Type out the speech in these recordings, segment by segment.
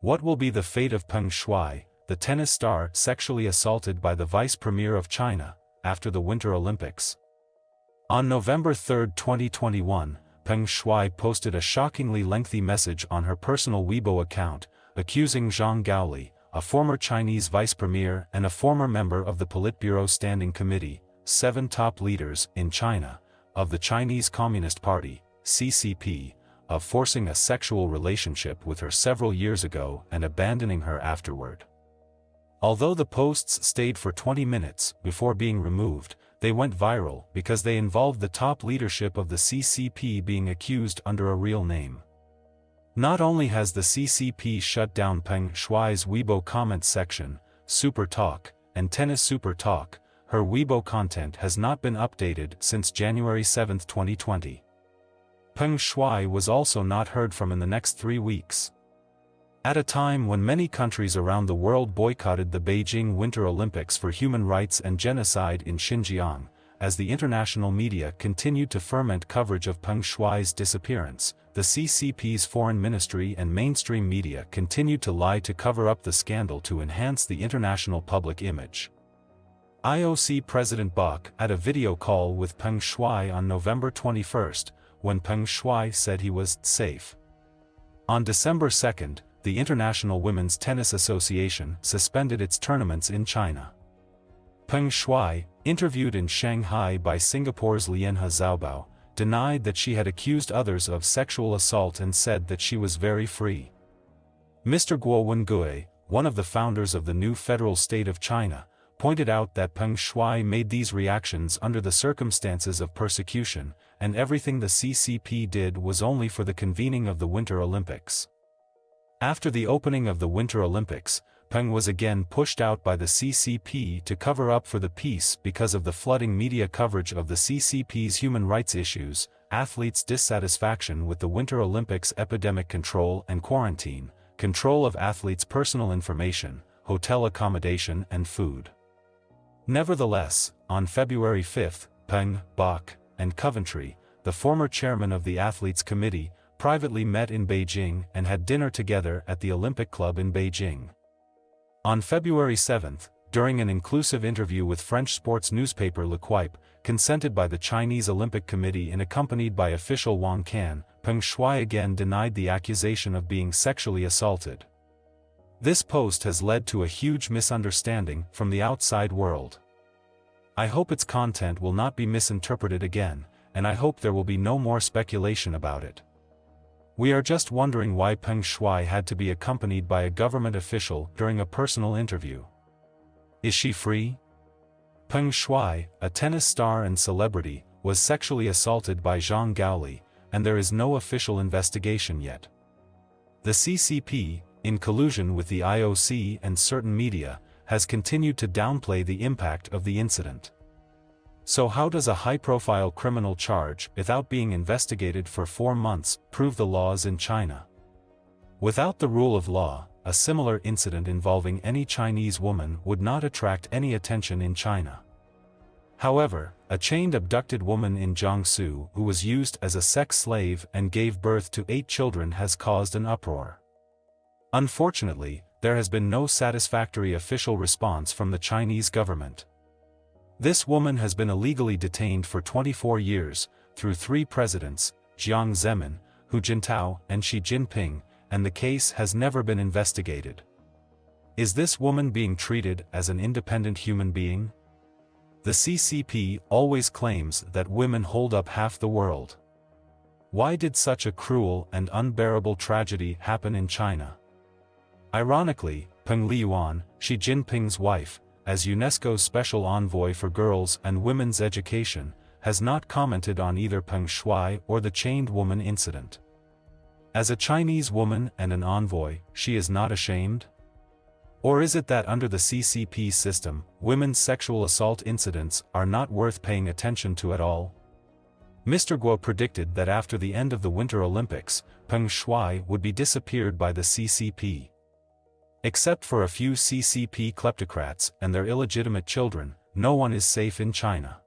What will be the fate of Peng Shuai, the tennis star sexually assaulted by the vice premier of China, after the Winter Olympics? On November 3, 2021, Peng Shuai posted a shockingly lengthy message on her personal Weibo account, accusing Zhang Gaoli, a former Chinese vice premier and a former member of the Politburo Standing Committee, 7 top leaders in China, of the Chinese Communist Party, CCP, of forcing a sexual relationship with her several years ago and abandoning her afterward. Although the posts stayed for 20 minutes before being removed, they went viral because they involved the top leadership of the CCP being accused under a real name. Not only has the CCP shut down Peng Shuai's Weibo comment section, Super Talk, and Tennis Super Talk, her Weibo content has not been updated since January 7, 2020. Peng Shuai was also not heard from in the next 3 weeks. At a time when many countries around the world boycotted the Beijing Winter Olympics for human rights and genocide in Xinjiang, as the international media continued to ferment coverage of Peng Shuai's disappearance, the CCP's foreign ministry and mainstream media continued to lie to cover up the scandal to enhance the international public image. IOC President Bach had a video call with Peng Shuai on November 21, when Peng Shuai said he was safe. On December 2, the International Women's Tennis Association suspended its tournaments in China. Peng Shuai, interviewed in Shanghai by Singapore's Lianhe Xiaobao, denied that she had accused others of sexual assault and said that she was very free. Mr. Guo Wengui, one of the founders of the new Federal State of China, pointed out that Peng Shuai made these reactions under the circumstances of persecution, and everything the CCP did was only for the convening of the Winter Olympics. After the opening of the Winter Olympics, Peng was again pushed out by the CCP to cover up for the peace because of the flooding media coverage of the CCP's human rights issues, athletes' dissatisfaction with the Winter Olympics, epidemic control and quarantine, control of athletes' personal information, hotel accommodation and food. Nevertheless, on February 5, Peng, Bach, and Coventry, the former chairman of the Athletes Committee, privately met in Beijing and had dinner together at the Olympic Club in Beijing. On February 7, during an inclusive interview with French sports newspaper L'Equipe, consented by the Chinese Olympic Committee and accompanied by official Wang Can, Peng Shuai again denied the accusation of being sexually assaulted. This post has led to a huge misunderstanding from the outside world. I hope its content will not be misinterpreted again, and I hope there will be no more speculation about it. We are just wondering why Peng Shuai had to be accompanied by a government official during a personal interview. Is she free? Peng Shuai, a tennis star and celebrity, was sexually assaulted by Zhang Gaoli, and there is no official investigation yet. The CCP, in collusion with the IOC and certain media, has continued to downplay the impact of the incident. So how does a high-profile criminal charge, without being investigated for 4 months, prove the laws in China? Without the rule of law, a similar incident involving any Chinese woman would not attract any attention in China. However, a chained abducted woman in Jiangsu who was used as a sex slave and gave birth to 8 children has caused an uproar. Unfortunately, there has been no satisfactory official response from the Chinese government. This woman has been illegally detained for 24 years, through 3 presidents, Jiang Zemin, Hu Jintao, and Xi Jinping, and the case has never been investigated. Is this woman being treated as an independent human being? The CCP always claims that women hold up half the world. Why did such a cruel and unbearable tragedy happen in China? Ironically, Peng Liyuan, Xi Jinping's wife, as UNESCO's Special Envoy for Girls and Women's Education, has not commented on either Peng Shuai or the chained woman incident. As a Chinese woman and an envoy, she is not ashamed? Or is it that under the CCP system, women's sexual assault incidents are not worth paying attention to at all? Mr. Guo predicted that after the end of the Winter Olympics, Peng Shuai would be disappeared by the CCP. Except for a few CCP kleptocrats and their illegitimate children, no one is safe in China.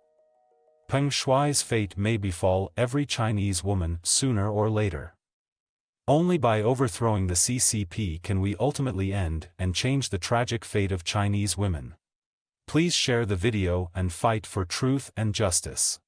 Peng Shuai's fate may befall every Chinese woman sooner or later. Only by overthrowing the CCP can we ultimately end and change the tragic fate of Chinese women. Please share the video and fight for truth and justice.